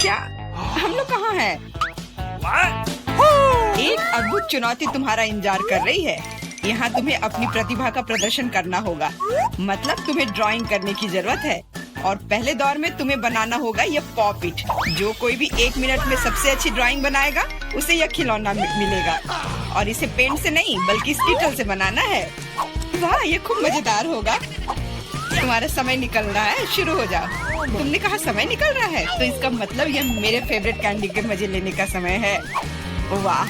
क्या हम लोग कहाँ हैं? एक अद्भुत चुनौती तुम्हारा इंतजार कर रही है। यहाँ तुम्हें अपनी प्रतिभा का प्रदर्शन करना होगा। मतलब तुम्हें ड्राइंग करने की जरूरत है और पहले दौर में तुम्हें बनाना होगा ये पॉपिट। जो कोई भी 1 मिनट में सबसे अच्छी ड्राइंग बनाएगा उसे यह खिलौना मिलेगा और इसे पेंट से नहीं बल्कि स्कीटल से बनाना है। वाह, ये खूब मजेदार होगा। तुम्हारा समय निकल रहा है, शुरू हो जाओ। तुमने कहा समय निकल रहा है, तो इसका मतलब यह मेरे फेवरेट कैंडी के मजे लेने का समय है। वाह,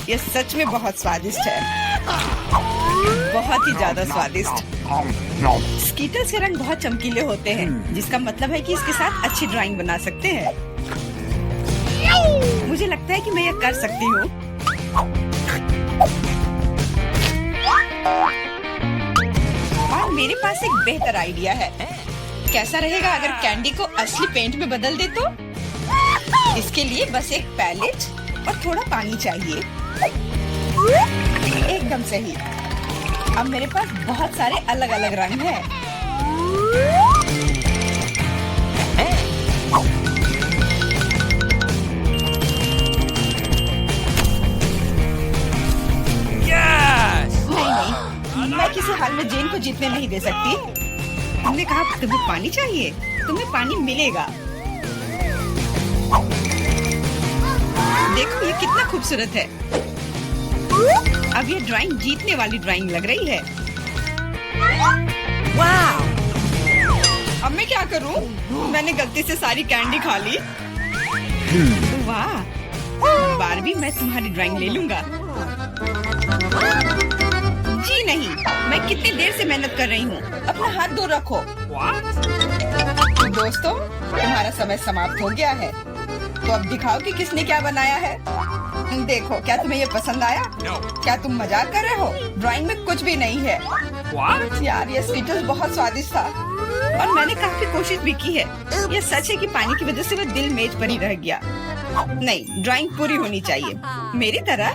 ये सच में बहुत स्वादिष्ट है, बहुत ही ज्यादा स्वादिष्ट। स्कीटल्स के रंग बहुत चमकीले होते हैं, जिसका मतलब है कि इसके साथ अच्छी ड्राइंग बना सकते हैं। मुझे लगता है कि मैं यह कर सकती हूँ। और मेरे पास एक बेहतर आइडिया है। कैसा रहेगा अगर कैंडी को असली पेंट में बदल दे तो? इसके लिए बस एक पैलेट और थोड़ा पानी चाहिए। एकदम सही। अब मेरे पास बहुत सारे अलग अलग रंग हैं। नहीं, मैं किसी हाल में जेन को जीतने नहीं दे सकती। तुमने कहा तुम्हें पानी चाहिए, तुम्हें पानी मिलेगा। देखो ये कितना खूबसूरत है। अब ये ड्राइंग जीतने वाली ड्राइंग लग रही है। वाह! अब मैं क्या करूं? मैंने गलती से सारी कैंडी खा ली। वाह! बारबी, मैं तुम्हारी ड्राइंग ले लूंगा। जी नहीं, मैं कितनी देर से मेहनत कर रही हूँ। अपना हाथ दूर रखो। दोस्तों, तुम्हारा समय समाप्त हो गया है। तो अब दिखाओ कि किसने क्या बनाया है। देखो, क्या तुम्हें ये पसंद आया? क्या तुम मजाक कर रहे हो? ड्राइंग में कुछ भी नहीं है। यार, ये स्कीटल्स बहुत स्वादिष्ट था और मैंने काफी कोशिश भी की है। ये सच है कि पानी की वजह से वह दिल मेज पर ही रह गया। नहीं, ड्राइंग पूरी होनी चाहिए मेरी तरह।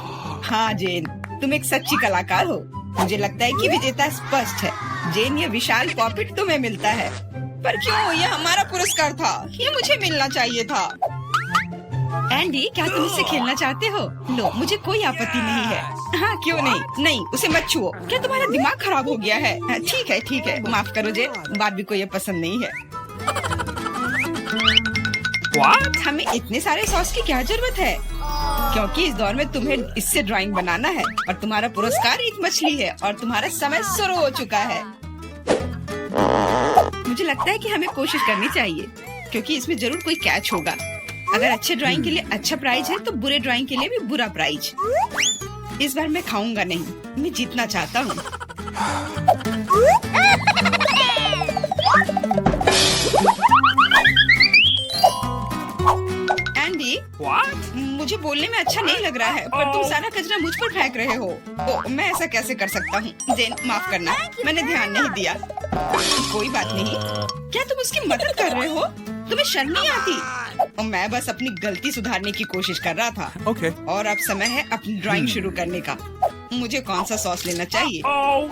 हाँ जेन, तुम एक सच्ची कलाकार हो। मुझे लगता है कि विजेता स्पष्ट है। जेन, ये विशाल पॉपिट तुम्हें मिलता है। पर क्यों? ये हमारा पुरस्कार था, ये मुझे मिलना चाहिए था। एंडी, क्या तुम इससे खेलना चाहते हो? लो, मुझे कोई आपत्ति नहीं है। हाँ, क्यों नहीं? नहीं, उसे मत छुओ। क्या तुम्हारा दिमाग खराब हो गया है? ठीक है, ठीक है, माफ करो जेन, बारबी को ये पसंद नहीं है। What? हमें इतने सारे सॉस की क्या जरूरत है? क्योंकि इस दौर में तुम्हें इससे ड्राइंग बनाना है और तुम्हारा पुरस्कार एक मछली है और तुम्हारा समय शुरू हो चुका है। मुझे लगता है कि हमें कोशिश करनी चाहिए क्योंकि इसमें जरूर कोई कैच होगा। अगर अच्छे ड्राइंग के लिए अच्छा प्राइज है तो बुरे ड्राइंग के लिए भी बुरा प्राइज। इस बार मैं खाऊंगा नहीं, मैं जीतना चाहता हूँ। एंडी, मुझे बोलने में अच्छा नहीं लग रहा है, पर तुम सारा कचरा मुझ पर फेंक रहे हो। तो मैं ऐसा कैसे कर सकता हूँ? जेन, माफ करना, मैंने ध्यान नहीं दिया। कोई बात नहीं। क्या तुम उसकी मदद कर रहे हो? तुम्हें शर्म नहीं आती? और मैं बस अपनी गलती सुधारने की कोशिश कर रहा था। और अब समय है अपनी ड्राइंग शुरू करने का। मुझे कौन सा सॉस लेना चाहिए?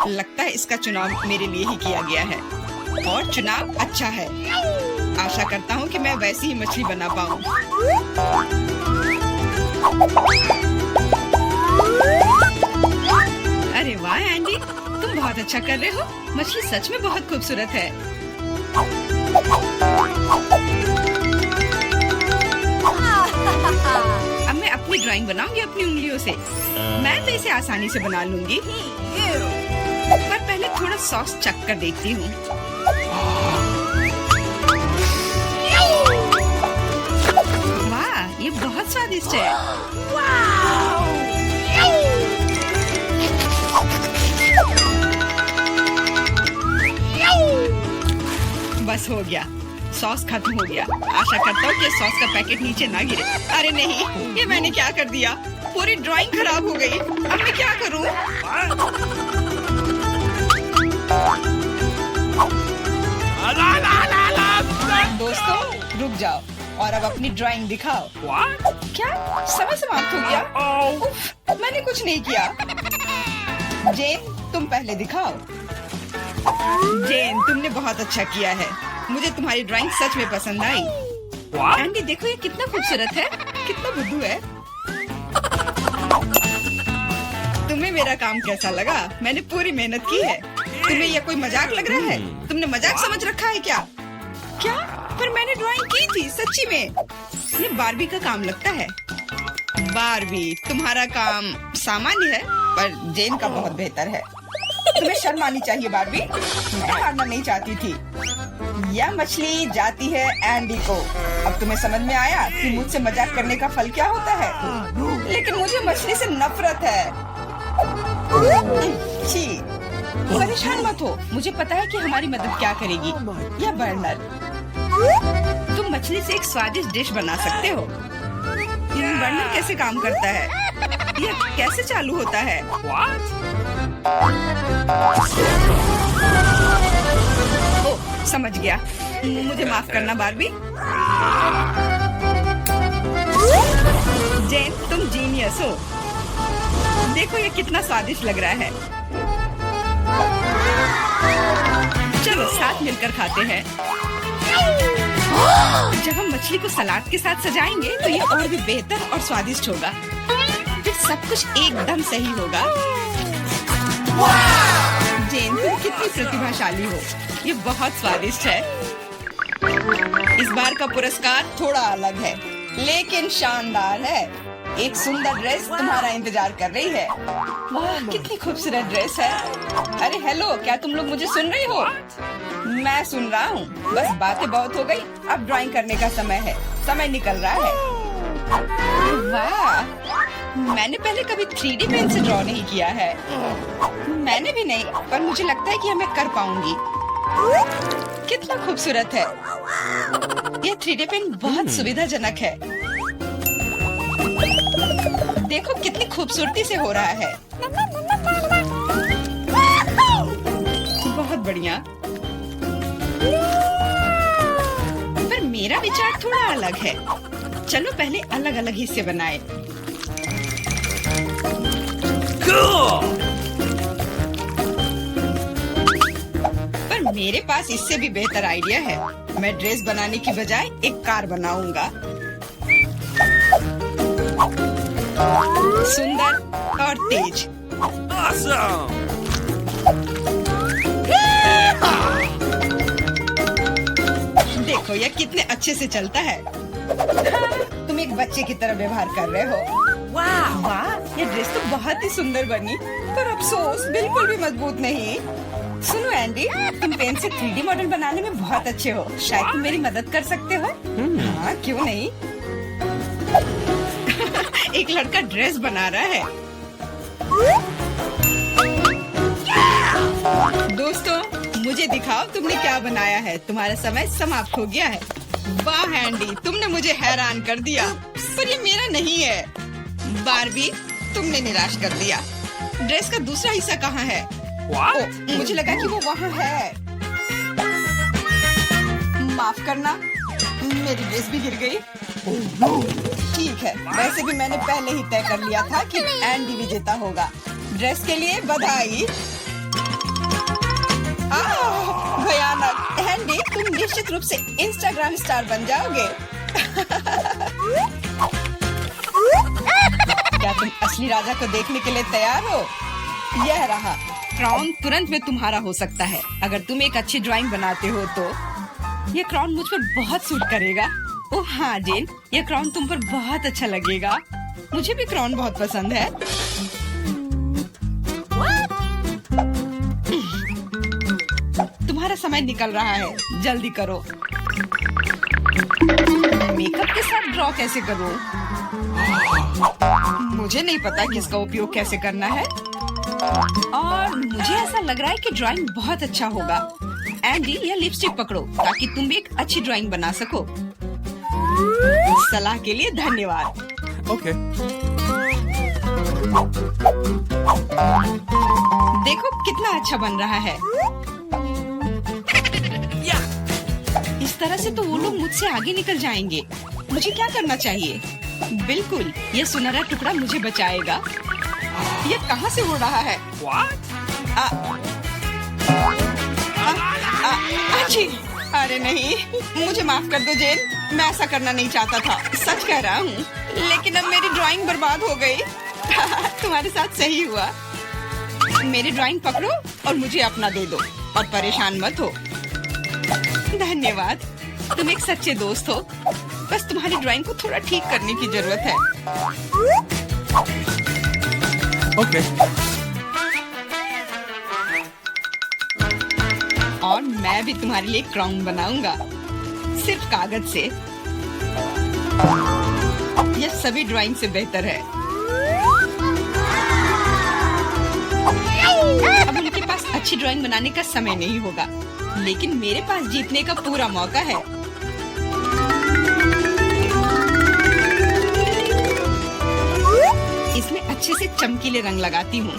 लगता है इसका चुनाव मेरे लिए ही किया गया है और चुनाव अच्छा है। आशा करता हूँ कि मैं वैसी ही मछली बना पाऊँ। अरे वाह एंडी, तुम बहुत अच्छा कर रहे हो। मछली सच में बहुत खूबसूरत है। अब मैं अपनी ड्राइंग बनाऊंगी अपनी उंगलियों से। मैं तो इसे आसानी से बना लूंगी, पर पहले थोड़ा सॉस चख कर देखती हूँ। वाह, ये बहुत स्वादिष्ट है। बस हो गया, सॉस खत्म हो गया। आशा करता हूँ कि सॉस का पैकेट नीचे ना गिरे। अरे नहीं, ये मैंने क्या कर दिया? पूरी ड्राइंग खराब हो गई। अब मैं क्या करूँ? दोस्तों, रुक जाओ और अब अपनी ड्राइंग दिखाओ। क्या समय समाप्त हो गया? उफ, मैंने कुछ नहीं किया। जेन, तुम पहले दिखाओ। जेन, तुमने बहुत अच्छा किया है। मुझे तुम्हारी ड्राइंग सच में पसंद आई। एंडी देखो ये कितना खूबसूरत है, कितना बुद्धू है। तुम्हें मेरा काम कैसा लगा? मैंने पूरी मेहनत की है। तुम्हें यह कोई मजाक लग रहा है? तुमने मजाक समझ रखा है क्या? क्या? पर मैंने ड्राइंग की थी सच्ची में। ये बारबी का काम लगता है। बारबी, तुम्हारा काम सामान्य है पर जेन का बहुत बेहतर है। तुम्हें शर्म आनी चाहिए बारबी। मैं हारना नहीं चाहती थी। यह मछली जाती है एंडी को। अब तुम्हें समझ में आया कि मुझसे मजाक करने का फल क्या होता है। लेकिन मुझे मछली से नफरत है। छी, परेशान मत हो। मुझे पता है कि हमारी मदद क्या करेगी। यह बर्नर, तुम मछली से एक स्वादिष्ट डिश बना सकते हो। बर्नर कैसे काम करता है? यह कैसे चालू होता है? ओह, समझ गया। मुझे माफ करना बारबी। जेन, तुम जीनियस हो। देखो ये कितना स्वादिष्ट लग रहा है। चलो साथ मिलकर खाते हैं। जब हम मछली को सलाद के साथ सजाएंगे तो ये और भी बेहतर और स्वादिष्ट होगा। फिर सब कुछ एकदम सही होगा। जेन, तुम कितनी प्रतिभाशाली हो। ये बहुत स्वादिष्ट है। इस बार का पुरस्कार थोड़ा अलग है लेकिन शानदार है। एक सुंदर ड्रेस तुम्हारा इंतजार कर रही है। वाह, कितनी खूबसूरत ड्रेस है। अरे हेलो, क्या तुम लोग मुझे सुन रही हो? मैं सुन रहा हूँ। बस बातें बहुत हो गई, अब ड्राइंग करने का समय है। समय निकल रहा है। वाह, मैंने पहले कभी 3D पेन से ड्रॉ नहीं किया है। मैंने भी नहीं, पर मुझे लगता है कि मैं कर पाऊंगी। कितना खूबसूरत है। यह 3D पेन बहुत सुविधाजनक है। देखो कितनी खूबसूरती से हो रहा है। बहुत बढ़िया। पर मेरा विचार थोड़ा अलग है। चलो पहले अलग अलग हिस्से बनाए। पर मेरे पास इससे भी बेहतर आइडिया है। मैं ड्रेस बनाने की बजाय एक कार बनाऊंगा। सुंदर और तेज। Awesome! देखो यह कितने अच्छे से चलता है। तुम एक बच्चे की तरह व्यवहार कर रहे हो। वाह वाह, ये ड्रेस तो बहुत ही सुंदर बनी, पर अफसोस बिल्कुल भी मजबूत नहीं। सुनो एंडी, तुम पेन से 3D मॉडल बनाने में बहुत अच्छे हो। शायद तुम मेरी मदद कर सकते हो। हाँ, क्यों नहीं। एक लड़का ड्रेस बना रहा है। दोस्तों, मुझे दिखाओ तुमने क्या बनाया है। तुम्हारा समय समाप्त हो गया है। वाह एंडी, तुमने मुझे हैरान कर दिया। पर ये मेरा नहीं है। बारबी, तुमने निराश कर दिया। ड्रेस का दूसरा हिस्सा कहाँ है? ओ, मुझे लगा कि वो वहाँ है। माफ करना, मेरी ड्रेस भी गिर गई। ठीक है, वैसे भी मैंने पहले ही तय कर लिया था कि एंडी विजेता होगा। ड्रेस के लिए बधाई। भयानक। एंडी, तुम निश्चित रूप से इंस्टाग्राम स्टार बन जाओगे। क्या तुम असली राजा को देखने के लिए तैयार हो? यह रहा क्राउन। तुरंत में तुम्हारा हो सकता है अगर तुम एक अच्छी ड्राइंग बनाते हो तो। यह क्राउन मुझ पर बहुत सूट करेगा। ओह हाँ जेन, यह क्राउन तुम पर बहुत अच्छा लगेगा। मुझे भी क्राउन बहुत पसंद है। तुम्हारा समय निकल रहा है, जल्दी करो। मेकअप के साथ ड्रॉ कैसे करूं? मुझे नहीं पता कि इसका उपयोग कैसे करना है। और मुझे ऐसा लग रहा है कि ड्राइंग बहुत अच्छा होगा। एंडी, यह लिपस्टिक पकड़ो ताकि तुम भी एक अच्छी ड्राइंग बना सको। सलाह के लिए धन्यवाद। Okay. देखो कितना अच्छा बन रहा है। इस तरह से तो वो लोग मुझसे आगे निकल जाएंगे। मुझे क्या करना चाहिए? बिल्कुल, ये सुनहरा टुकड़ा मुझे बचाएगा। ये कहाँ से उड़ रहा है? What? अच्छी, अरे नहीं, मुझे माफ कर दो जेन, मैं ऐसा करना नहीं चाहता था, सच कह रहा हूँ। लेकिन अब मेरी ड्राइंग बर्बाद हो गई। तुम्हारे साथ सही हुआ। मेरी ड्राइंग पकड़ो और मुझे अपना दे दो और परेशान मत हो। धन्यवाद, तुम एक सच्चे दोस्त हो। बस तुम्हारी ड्राइंग को थोड़ा ठीक करने की जरूरत है। Okay. और मैं भी तुम्हारे लिए क्राउन बनाऊंगा, सिर्फ कागज से। यह सभी ड्राइंग से बेहतर है। अब उनके पास अच्छी ड्राइंग बनाने का समय नहीं होगा, लेकिन मेरे पास जीतने का पूरा मौका है। इसमें अच्छे से चमकीले रंग लगाती हूँ।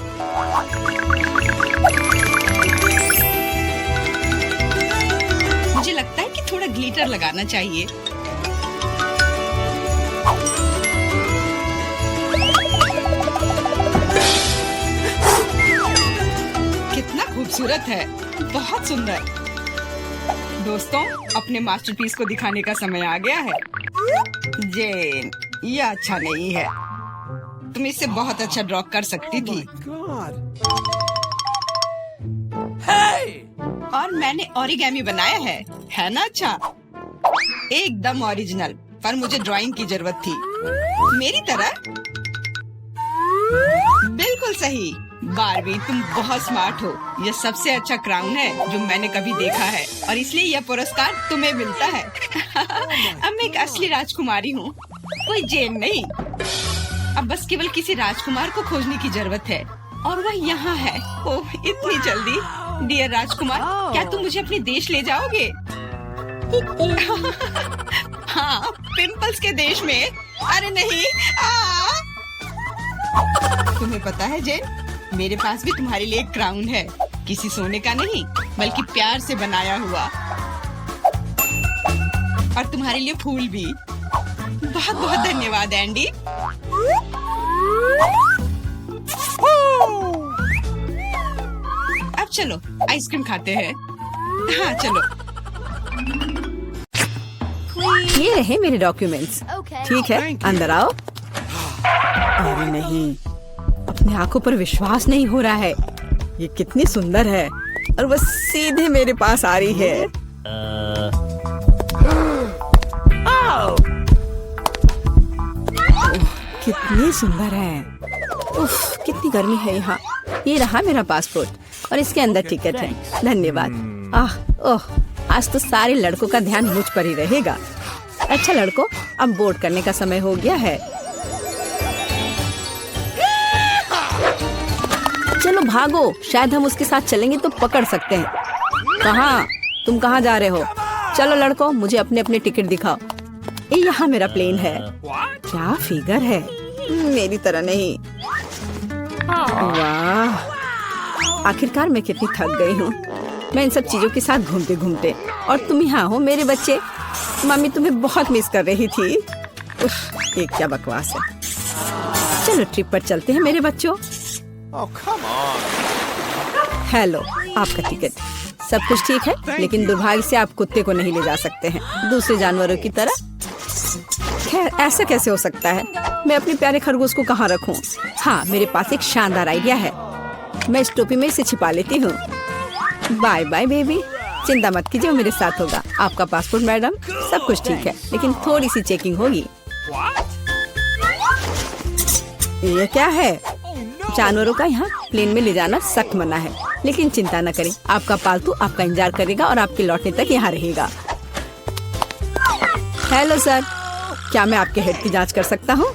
मुझे लगता है कि थोड़ा ग्लिटर लगाना चाहिए। कितना खूबसूरत है, बहुत सुंदर। दोस्तों, अपने मास्टरपीस को दिखाने का समय आ गया है। जेन, यह अच्छा नहीं है। तुम इससे बहुत अच्छा ड्रॉ कर सकती थी। और मैंने ओरिगेमी बनाया है ना? अच्छा, एकदम ओरिजिनल। पर मुझे ड्राइंग की जरूरत थी, मेरी तरह। बिल्कुल सही। बारबी, तुम बहुत स्मार्ट हो। यह सबसे अच्छा क्राउन है जो मैंने कभी देखा है, और इसलिए यह पुरस्कार तुम्हें मिलता है। अब मैं एक असली राजकुमारी हूँ, कोई जेन नहीं। अब बस केवल किसी राजकुमार को खोजने की जरूरत है, और वह यहाँ है। ओह, इतनी जल्दी। डियर राजकुमार, क्या तुम मुझे अपने देश ले जाओगे? हाँ, पिंपल्स के देश में। अरे नहीं। तुम्हें पता है जेन, मेरे पास भी तुम्हारे लिए एक क्राउन है। किसी सोने का नहीं, बल्कि प्यार से बनाया हुआ। और तुम्हारे लिए फूल भी। बहुत बहुत धन्यवाद एंडी। अब चलो आइसक्रीम खाते हैं। हाँ चलो। ये रहे मेरे डॉक्यूमेंट्स। ठीक है, अंदर आओ। अरे नहीं, अपने आंखों पर विश्वास नहीं हो रहा है। ये कितनी सुंदर है, और बस सीधे मेरे पास आ रही है। कितनी सुंदर है। उफ, कितनी गर्मी है यहाँ। ये रहा मेरा पासपोर्ट, और इसके अंदर टिकट है। धन्यवाद। ओह, आज तो सारे लड़कों का ध्यान मुझ पर ही रहेगा। अच्छा लड़कों, अब बोर्ड करने का समय हो गया है। चलो भागो, शायद हम उसके साथ चलेंगे तो पकड़ सकते हैं। कहाँ? तुम कहाँ जा रहे हो? चलो लड़कों, मुझे अपने अपने टिकट दिखाओ। ये यहाँ मेरा प्लेन है। क्या फिगर है, मेरी तरह नहीं। वाह, आखिरकार मैं कितनी थक गई हूँ। मैं इन सब चीजों के साथ घूमते घूमते, और तुम यहाँ हो मेरे बच्चे। मम्मी तुम्हें बहुत मिस कर रही थी। उफ, ये क्या बकवास है। चलो ट्रिप पर चलते हैं मेरे बच्चों। हेलो, आपका टिकट। सब कुछ ठीक है, लेकिन दुर्भाग्य से आप कुत्ते को नहीं ले जा सकते हैं, दूसरे जानवरों की तरह। खैर, ऐसा कैसे हो सकता है? मैं अपने प्यारे खरगोश को कहाँ रखूं? हाँ, मेरे पास एक शानदार आइडिया है। मैं इस टोपी में इसे छिपा लेती हूँ। बाय बाय बेबी, चिंता मत कीजिए, मेरे साथ होगा। आपका पासपोर्ट मैडम, सब कुछ ठीक है, लेकिन थोड़ी सी चेकिंग होगी। ये क्या है? जानवरों का यहाँ प्लेन में ले जाना सख्त मना है, लेकिन चिंता न करें, आपका पालतू आपका इंतजार करेगा और आपके लौटने तक यहाँ रहेगा। हेलो सर, क्या मैं आपके हेड की जांच कर सकता हूँ?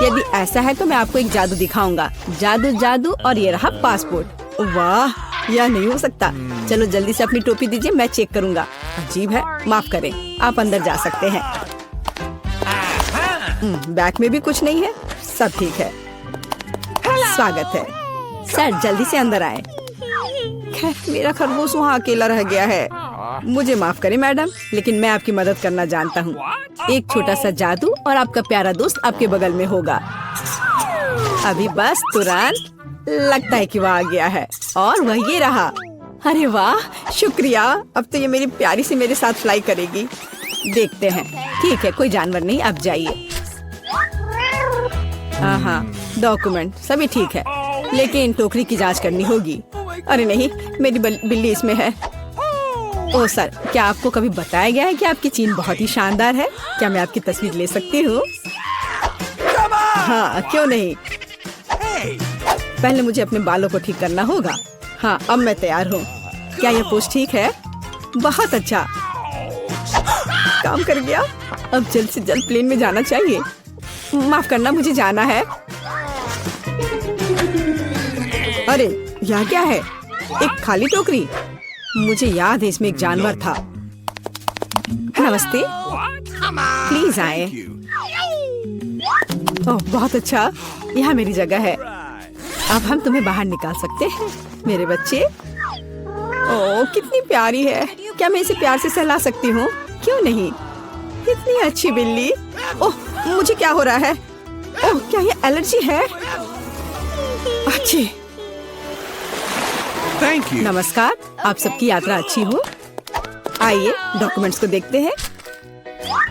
यदि ऐसा है तो मैं आपको एक जादू दिखाऊंगा। जादू जादू, और ये रहा पासपोर्ट। वाह, यह नहीं हो सकता। चलो जल्दी से अपनी टोपी दीजिए, मैं चेक करूंगा। अजीब है, माफ करें, आप अंदर जा सकते हैं। बैग में भी कुछ नहीं है, सब ठीक है। स्वागत है सर, जल्दी से अंदर आए। खैर, मेरा खरगोश वहाँ अकेला रह गया है। मुझे माफ करें मैडम, लेकिन मैं आपकी मदद करना जानता हूँ। एक छोटा सा जादू और आपका प्यारा दोस्त आपके बगल में होगा। अभी बस तुरंत। लगता है कि वह आ गया है, और वह ये रहा। अरे वाह, शुक्रिया। अब तो ये मेरी प्यारी सी मेरे साथ फ्लाई करेगी। देखते हैं। ठीक है, कोई जानवर नहीं, आप जाइए। हाँ, डॉक्यूमेंट सभी ठीक है, लेकिन टोकरी की जांच करनी होगी। अरे नहीं, मेरी बिल्ली इसमें है। ओह सर, क्या आपको कभी बताया गया है कि आपकी चीन बहुत ही शानदार है? क्या मैं आपकी तस्वीर ले सकती हूँ? हाँ, क्यों नहीं। पहले मुझे अपने बालों को ठीक करना होगा। हाँ, अब मैं तैयार हूँ। क्या यह पोस्ट ठीक है? बहुत अच्छा, काम कर गया। अब जल्द से जल्द प्लेन में जाना चाहिए। माफ करना, मुझे जाना है। अरे यह क्या है? एक खाली टोकरी। मुझे याद है इसमें एक जानवर था। नमस्ते, प्लीज आए। ओह बहुत अच्छा, यहाँ मेरी जगह है। अब हम तुम्हें बाहर निकाल सकते हैं मेरे बच्चे। ओह कितनी प्यारी है। क्या मैं इसे प्यार से सहला सकती हूँ? क्यों नहीं, इतनी अच्छी बिल्ली। ओह मुझे क्या हो रहा है? ओह क्या ये एलर्जी है? अच्छी। Thank you. नमस्कार, आप सबकी यात्रा अच्छी हो। आइए डॉक्यूमेंट्स को देखते हैं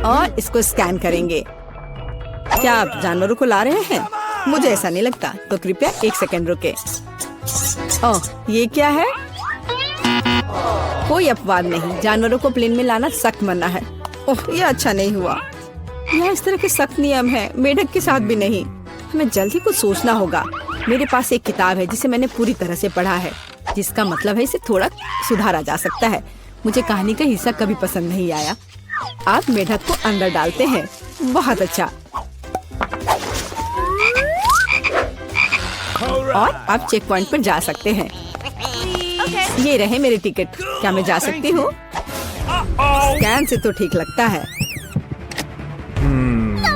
और इसको स्कैन करेंगे। क्या आप जानवरों को ला रहे हैं? मुझे ऐसा नहीं लगता, तो कृपया 1 सेकंड रुके। ओह ये क्या है? कोई अपवाद नहीं, जानवरों को प्लेन में लाना सख्त मना है। ओह ये अच्छा नहीं हुआ। यहाँ इस तरह के सख्त नियम है, मेढक के साथ भी नहीं। हमें जल्दी कुछ सोचना होगा। मेरे पास एक किताब है जिसे मैंने पूरी तरह से पढ़ा है, जिसका मतलब है इसे थोड़ा सुधारा जा सकता है। मुझे कहानी का हिस्सा कभी पसंद नहीं आया। आप मेढक को अंदर डालते हैं, बहुत अच्छा। और आप चेक पॉइंट पर जा सकते हैं। ये रहे मेरे टिकट। क्या मैं जा सकती हूँ? स्कैन से तो ठीक लगता है।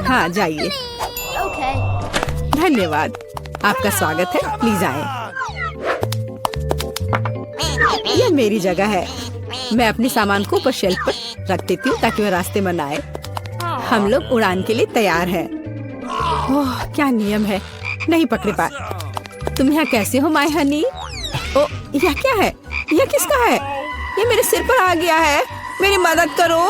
हाँ जाइए। धन्यवाद, आपका स्वागत है, प्लीज आए। यह मेरी जगह है। मैं अपने सामान को ऊपर शेल्फ पर रख देती हूँ ताकि वह रास्ते में न आए। हम लोग उड़ान के लिए तैयार हैं। ओह क्या नियम है, नहीं पकड़े पाए। तुम यहाँ कैसे हो माय हनी? ओ यह क्या है? यह किसका है? ये मेरे सिर पर आ गया है, मेरी मदद करो।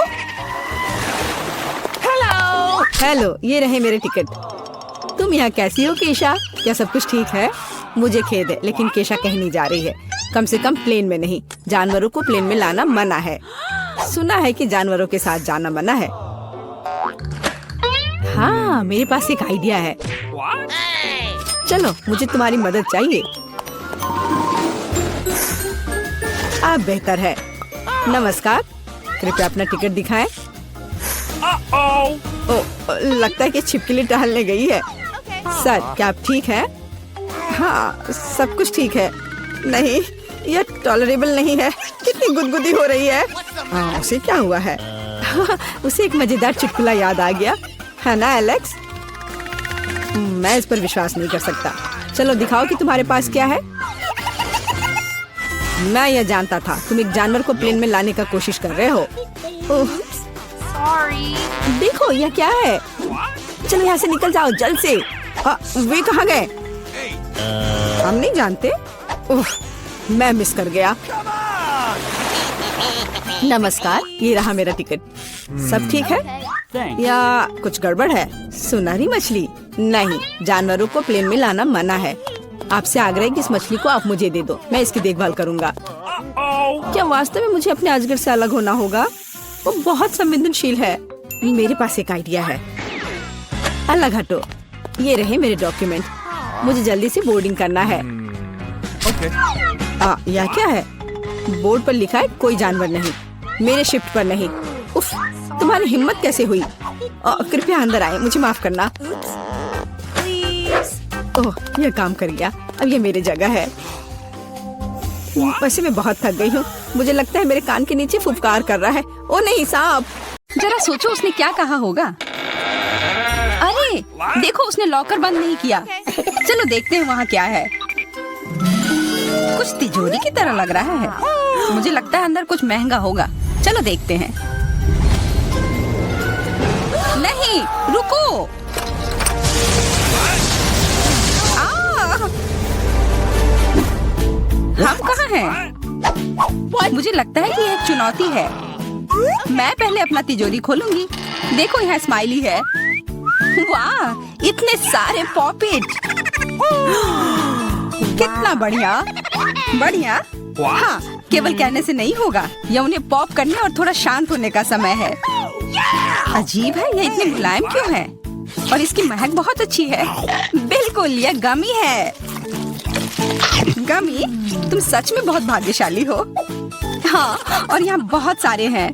हेलो हेलो, ये रहे मेरे टिकट। तुम यहाँ कैसी हो केशा? क्या सब कुछ ठीक है? मुझे खेद है, लेकिन केशा कहीं नहीं जा रही है, कम से कम प्लेन में नहीं। जानवरों को प्लेन में लाना मना है। सुना है कि जानवरों के साथ जाना मना है। हाँ मेरे पास एक आइडिया है। चलो मुझे तुम्हारी मदद चाहिए। आप बेहतर है। नमस्कार, कृपया अपना टिकट दिखाएं। ओ लगता है कि छिपकली टहलने गई है। सर क्या आप ठीक हैं? हाँ सब कुछ ठीक है। नहीं यह टॉलरेबल नहीं है। कितनी गुदगुदी हो रही है। उसे क्या हुआ है? उसे एक मजेदार चुटकुला याद आ गया है ना एलेक्स? मैं इस पर विश्वास नहीं कर सकता। चलो दिखाओ कि तुम्हारे पास क्या है। मैं यह जानता था, तुम एक जानवर को प्लेन में लाने का कोशिश कर रहे हो। देखो यह क्या है। चलो यहाँ से निकल जाओ जल्द से। वे कहाँ गए? हम नहीं जानते। मैं मिस कर गया। नमस्कार, ये रहा मेरा टिकट। सब ठीक है या कुछ गड़बड़ है? सुनहरी मछली नहीं, जानवरों को प्लेन में लाना मना है। आपसे आग्रह है कि इस मछली को आप मुझे दे दो, मैं इसकी देखभाल करूंगा। क्या वास्तव में मुझे अपने अजगर से अलग होना होगा? वो बहुत संवेदनशील है। मेरे पास एक आइडिया है। अलग हटो। ये रहे मेरे डॉक्यूमेंट। मुझे जल्दी से बोर्डिंग करना है। यह क्या है? बोर्ड पर लिखा है कोई जानवर नहीं, मेरे शिफ्ट पर नहीं। उफ, तुम्हारी हिम्मत कैसे हुई? कृपया अंदर आए, मुझे माफ करना। ओह यह काम कर गया। अब ये मेरी जगह है। वैसे मैं बहुत थक गई हूँ। मुझे लगता है मेरे कान के नीचे फुफकार कर रहा है। ओ नहीं सांप। जरा सोचो उसने क्या कहा होगा। अरे देखो, उसने लॉकर बंद नहीं किया। चलो देखते हैं वहाँ क्या है। कुछ तिजोरी की तरह लग रहा है। मुझे लगता है अंदर कुछ महंगा होगा। चलो देखते हैं। नहीं रुको। हम कहाँ हैं? मुझे लगता है कि यह एक चुनौती है। मैं पहले अपना तिजोरी खोलूंगी। देखो यहाँ स्माइली है। वाह, इतने सारे पॉपिट। कितना बढ़िया। बढ़िया। हाँ, केवल कहने से नहीं होगा। यह उन्हें पॉप करने और थोड़ा शांत होने का समय है। अजीब है, यह इतने मुलायम क्यों है? और इसकी महक बहुत अच्छी है। बिल्कुल, यह गमी है। गमी, तुम सच में बहुत भाग्यशाली हो। हाँ, और यहाँ बहुत सारे हैं।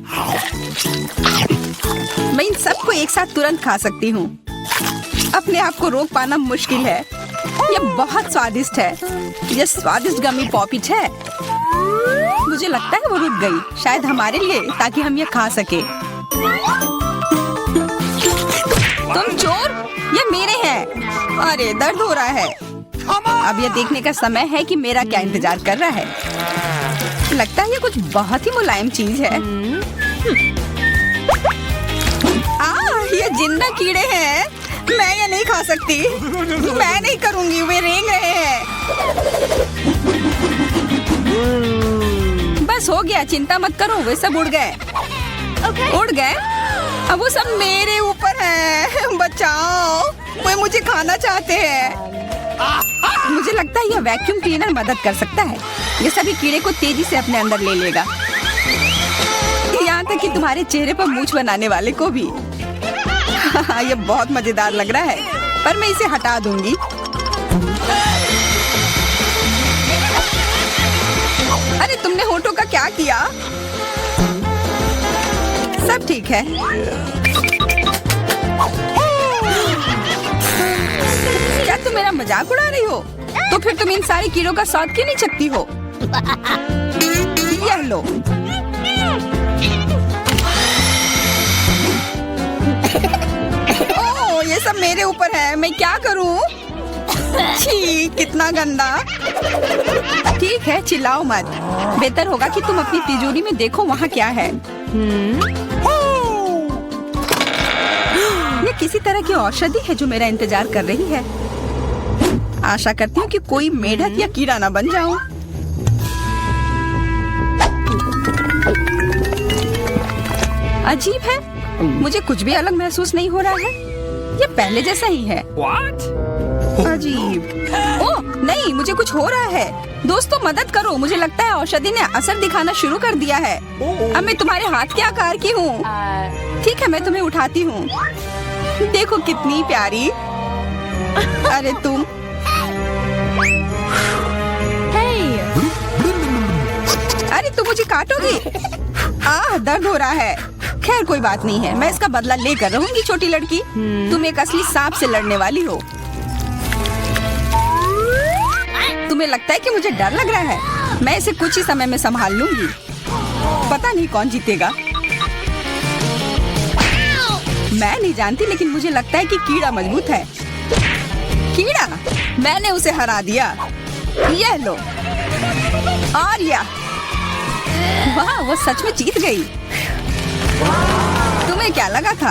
मैं इन सबको एक साथ तुरंत खा सकती हूँ। अपने आप को रोक पाना मुश्किल है। यह बहुत स्वादिष्ट है। यह स्वादिष्ट गमी पॉपिट है। मुझे लगता है वो रुक गई, शायद हमारे लिए, ताकि हम ये खा सके। तुम चोर, ये मेरे हैं। अरे, दर्द हो रहा है। अब यह देखने का समय है कि मेरा क्या इंतजार कर रहा है। लगता है ये कुछ बहुत ही मुलायम चीज है। ये जिंदा कीड़े हैं। मैं ये नहीं खा सकती। मैं नहीं करूंगी, वे रेंग रहे हैं। बस हो गया, चिंता मत करो, वे सब उड़ गए। उड़ गए? अब वो सब मेरे ऊपर है। बचाओ, वे मुझे खाना चाहते हैं। मुझे लगता है यह वैक्यूम क्लीनर मदद कर सकता है। ये सभी कीड़े को तेजी से अपने अंदर ले लेगा, यहाँ तक कि तुम्हारे चेहरे पर मूंछ बनाने वाले को भी। ये बहुत मजेदार लग रहा है, पर मैं इसे हटा दूंगी। अरे, तुमने होठों का क्या किया? सब ठीक है। क्या तुम मेरा मजाक उड़ा रही हो? तो फिर तुम इन सारे कीड़ों का स्वाद क्यों नहीं चखती हो? यह लो। ओह, ये सब मेरे ऊपर है। मैं क्या करूं? छी, कितना गंदा। ठीक है, चिल्लाओ मत। बेहतर होगा कि तुम अपनी तिजोरी में देखो वहाँ क्या है। ये किसी तरह की औषधि है जो मेरा इंतजार कर रही है। आशा करती हूँ कि कोई मेढक या कीड़ा ना बन जाऊं। अजीब है, मुझे कुछ भी अलग महसूस नहीं हो रहा है। ये पहले जैसा ही है। What? अजीब। ओह नहीं, मुझे कुछ हो रहा है। दोस्तों, मदद करो। मुझे लगता है औषधि ने असर दिखाना शुरू कर दिया है। अब मैं तुम्हारे हाथ के आकार की हूँ। ठीक है, मैं तुम्हें उठाती हूँ। देखो कितनी प्यारी। अरे तुम। अरे तुम मुझे काटोगी? दर्द हो रहा है। खैर कोई बात नहीं है, मैं इसका बदला लेकर रहूंगी। छोटी लड़की, तुम एक असली सांप से लड़ने वाली हो। तुम्हें लगता है कि मुझे डर लग रहा है? मैं इसे कुछ ही समय में संभाल लूंगी। पता नहीं कौन जीतेगा। मैं नहीं जानती, लेकिन मुझे लगता है कि कीड़ा मजबूत है। कीड़ा, मैंने उसे हरा दिया। यह लो। और वाह, वो सच में जीत गई। तुम्हें क्या लगा था?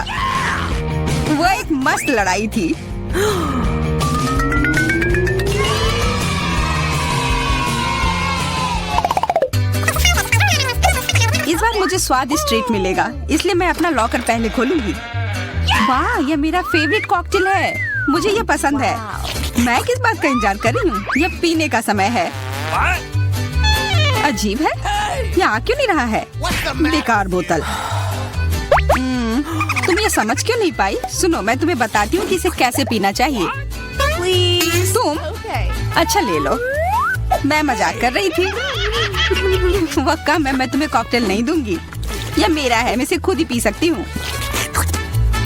वो एक मस्त लड़ाई थी। इस बार मुझे स्वादिष्ट ट्रीट मिलेगा, इसलिए मैं अपना लॉकर पहले खोलूंगी। वाह, यह मेरा फेवरेट कॉकटेल है। मुझे यह पसंद है। मैं किस बात का इंतजार कर रही हूँ? यह पीने का समय है। अजीब है, यह आ क्यों नहीं रहा है? बेकार बोतल। तुम ये समझ क्यों नहीं पाई? सुनो, मैं तुम्हें बताती हूँ कि इसे कैसे पीना चाहिए। तुम अच्छा ले लो। मैं मजाक कर रही थी। वह कम है, मैं तुम्हें कॉकटेल नहीं दूंगी। यह मेरा है, मैं इसे खुद ही पी सकती हूँ।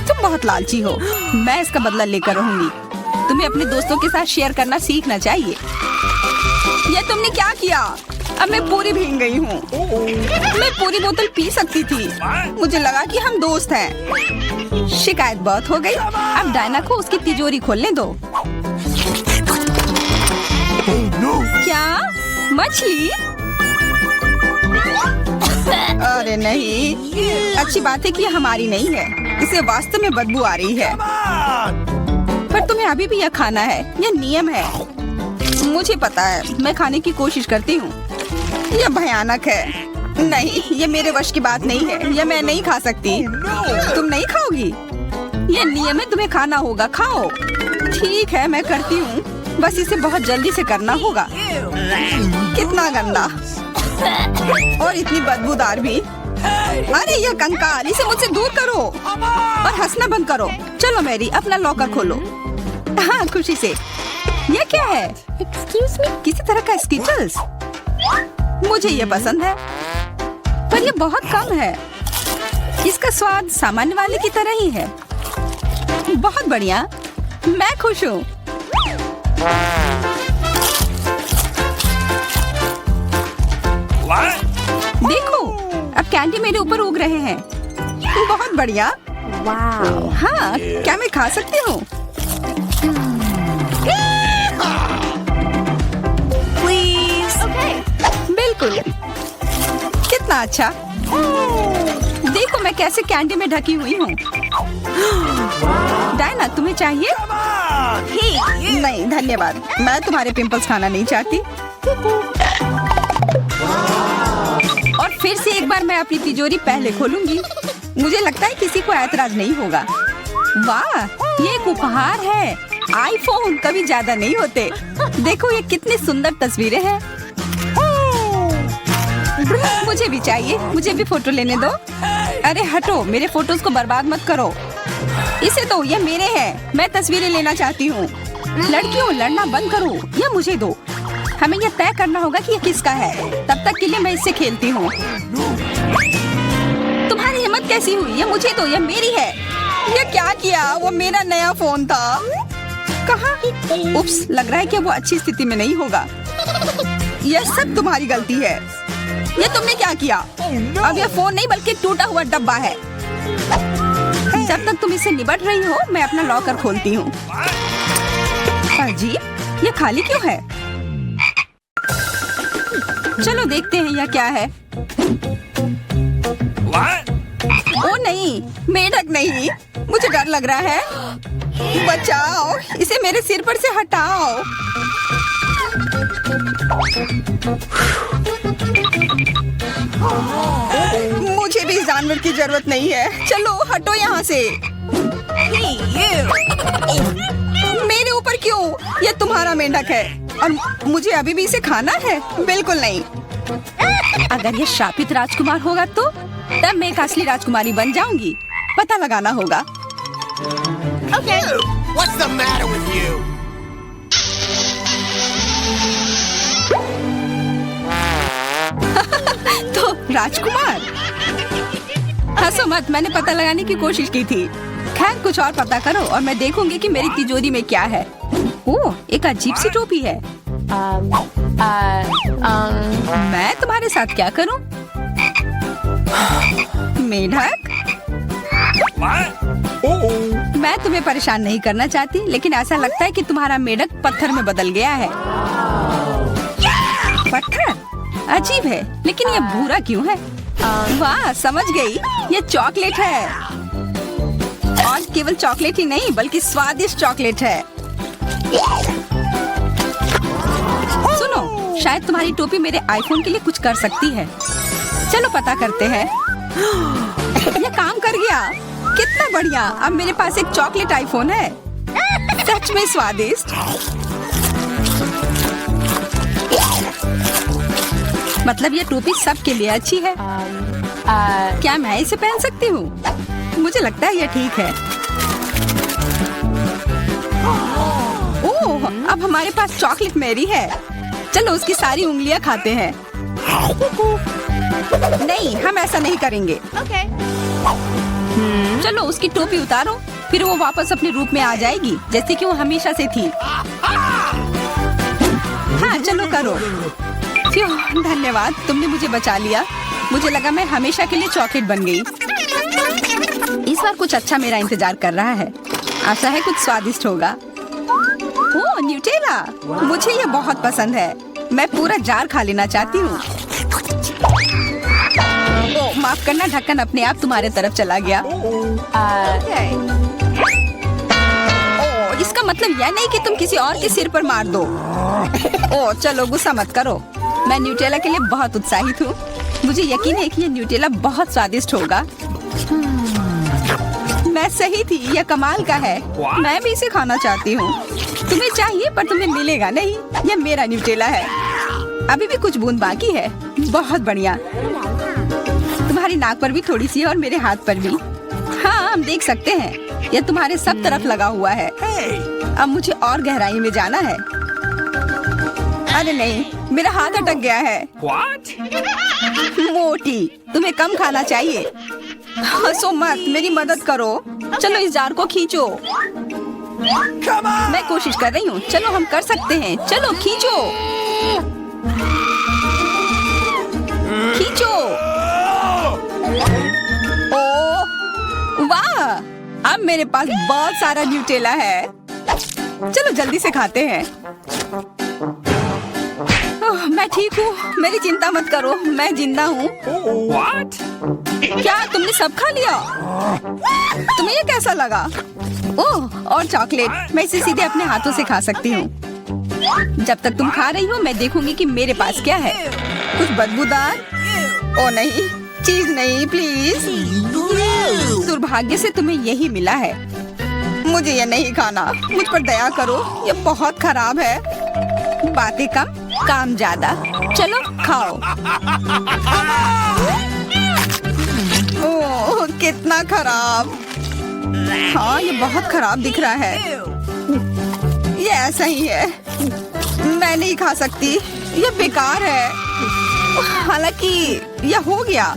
तुम बहुत लालची हो। मैं इसका बदला लेकर रहूंगी। तुम्हें अपने दोस्तों के साथ शेयर करना सीखना चाहिए। यह तुमने क्या किया? अब मैं पूरी भीग गई हूँ। मैं पूरी बोतल पी सकती थी। मुझे लगा कि हम दोस्त हैं। शिकायत बहुत हो गई। अब डायना को उसकी तिजोरी खोलने दो। क्या? मछली? अरे नहीं, अच्छी बात है कि ये हमारी नहीं है। इसे वास्तव में बदबू आ रही है। पर तुम्हें अभी भी यह खाना है। यह नियम है। मुझे पता है, मैं खाने की कोशिश करती हूँ। ये भयानक है। नहीं, ये मेरे वश की बात नहीं है। ये मैं नहीं खा सकती। तुम नहीं खाओगी? ये नियम है, तुम्हें खाना होगा, खाओ। ठीक है, मैं करती हूँ। बस इसे बहुत जल्दी से करना होगा। कितना गंदा और इतनी बदबूदार भी। अरे ये कंकाल, इसे मुझसे दूर करो और हंसना बंद करो। चलो मैरी, अपना लॉकर खोलो। हाँ, खुशी से। ये क्या है? एक्सक्यूज मी, किसी तरह का स्किटल्स। मुझे ये पसंद है, पर ये बहुत कम है। इसका स्वाद सामान्य वाले की तरह ही है। बहुत बढ़िया, मैं खुश हूँ। देखो, अब कैंडी मेरे ऊपर उग रहे हैं। बहुत बढ़िया। हाँ, क्या मैं खा सकती हूँ? बिल्कुल। कितना अच्छा। देखो मैं कैसे कैंडी में ढकी हुई हूँ। डायना, तुम्हें चाहिए? नहीं धन्यवाद, मैं तुम्हारे पिंपल्स खाना नहीं चाहती। और फिर से एक बार मैं अपनी तिजोरी पहले खोलूंगी। मुझे लगता है किसी को ऐतराज नहीं होगा। वाह, ये एक उपहार है। आईफोन कभी ज्यादा नहीं होते। देखो ये कितनी सुंदर तस्वीरें हैं। मुझे भी चाहिए, मुझे भी फोटो लेने दो। अरे हटो, मेरे फोटोज को बर्बाद मत करो। इसे दो, ये मेरे हैं। मैं तस्वीरें लेना चाहती हूँ। लड़कियों, लड़ना बंद करो, ये मुझे दो। हमें यह तय करना होगा कि ये किसका है। तब तक के लिए मैं इससे खेलती हूँ। तुम्हारी हिम्मत कैसी हुई? ये मुझे दो, ये मेरी है। ये क्या किया? वो मेरा नया फोन था। कहाँ? उप्स, लग रहा है कि वो अच्छी स्थिति में नहीं होगा। यह सब तुम्हारी गलती है। ये तुमने क्या किया? अब यह फोन नहीं बल्कि टूटा हुआ डब्बा है। जब तक तुम इससे निपट रही हो, मैं अपना लॉकर खोलती हूँ। अजीब, ये खाली क्यों है? चलो देखते हैं यह क्या है। ओ नहीं, मेढक नहीं। मुझे डर लग रहा है। बचाओ, इसे मेरे सिर पर से हटाओ। मुझे भी इस जानवर की जरूरत नहीं है। चलो हटो यहाँ से। मेरे ऊपर क्यों? ये तुम्हारा मेंढक है और मुझे अभी भी इसे खाना है? बिल्कुल नहीं। अगर ये शापित राजकुमार होगा तो तब मैं एक असली राजकुमारी बन जाऊंगी। पता लगाना होगा। Okay. What's the matter with you? तो राजकुमार, हंसो मत, मैंने पता लगाने की कोशिश की थी। खैर कुछ और पता करो और मैं देखूंगी कि मेरी तिजोरी में क्या है। ओह, एक अजीब सी टोपी है। मैं तुम्हारे साथ क्या करूं? मेढक, मैं तुम्हें परेशान नहीं करना चाहती, लेकिन ऐसा लगता है कि तुम्हारा मेढक पत्थर में बदल गया है। पत्थर? अजीब है, लेकिन ये भूरा क्यों है? वाह, समझ गई, ये चॉकलेट है। और केवल चॉकलेट ही नहीं बल्कि स्वादिष्ट चॉकलेट है। सुनो, शायद तुम्हारी टोपी मेरे आईफोन के लिए कुछ कर सकती है। चलो पता करते हैं। ये काम कर गया, कितना बढ़िया। अब मेरे पास एक चॉकलेट आईफोन है। सच में स्वादिष्ट। मतलब ये टोपी सबके लिए अच्छी है। क्या मैं इसे पहन सकती हूँ? मुझे लगता है ये ठीक है। ओह, अब हमारे पास चॉकलेट मैरी है। चलो उसकी सारी उंगलियां खाते हैं। नहीं, हम ऐसा नहीं करेंगे। चलो उसकी टोपी उतारो, फिर वो वापस अपने रूप में आ जाएगी जैसे कि वो हमेशा से थी। हाँ चलो करो। धन्यवाद, तुमने मुझे बचा लिया। मुझे लगा मैं हमेशा के लिए चॉकलेट बन गई। इस बार कुछ अच्छा मेरा इंतजार कर रहा है। आशा है कुछ स्वादिष्ट होगा। ओह, न्यूटेला, मुझे ये बहुत पसंद है। मैं पूरा जार खा लेना चाहती हूँ। ओह, माफ करना, ढक्कन अपने आप तुम्हारे तरफ चला गया। ओह, इसका मतलब यह नहीं कि तुम किसी और के सिर पर मार दो। ओह, चलो गुस्सा मत करो। मैं न्यूटेला के लिए बहुत उत्साहित हूँ। मुझे यकीन है कि ये न्यूटेला बहुत स्वादिष्ट होगा। मैं सही थी, यह कमाल का है। मैं भी इसे खाना चाहती हूँ। तुम्हें चाहिए पर तुम्हें मिलेगा नहीं। यह मेरा न्यूटेला है। अभी भी कुछ बूंद बाकी है। बहुत बढ़िया। तुम्हारी नाक पर भी थोड़ी सी है और मेरे हाथ पर भी। हाँ, हम देख सकते हैं। यह तुम्हारे सब तरफ लगा हुआ है। अब मुझे और गहराई में जाना है। अरे नहीं, मेरा हाथ अटक गया है। What? मोटी, तुम्हें कम खाना चाहिए। हंसो मत, मेरी मदद करो। चलो इस जार को खींचो। मैं कोशिश कर रही हूँ। चलो हम कर सकते हैं। चलो खींचो, खींचो। ओह वाह, अब मेरे पास बहुत सारा न्यूटेला है। चलो जल्दी से खाते हैं। ओह, मैं ठीक हूँ। मेरी चिंता मत करो, मैं जिंदा हूँ। What? क्या तुमने सब खा लिया? तुम्हें ये कैसा लगा? ओह, और चॉकलेट। मैं इसे सीधे अपने हाथों से खा सकती हूँ। जब तक तुम खा रही हो मैं देखूंगी कि मेरे पास क्या है। कुछ बदबूदार? ओ नहीं, चीज नहीं, प्लीज। दुर्भाग्य से तुम्हें यही मिला है। मुझे ये नहीं खाना। मुझ पर दया करो, ये बहुत खराब है। बातें कम, काम ज्यादा। चलो खाओ। ओह, कितना खराब। हाँ, ये बहुत खराब दिख रहा है। ये ऐसा ही है। मैं नहीं खा सकती, ये बेकार है। हालांकि यह हो गया।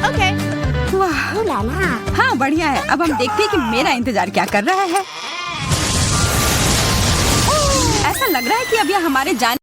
Okay. वाह, Ooh la la. हाँ बढ़िया है। अब हम देखते हैं कि मेरा इंतजार क्या कर रहा है। ऐसा लग रहा है कि अब यह हमारे जाने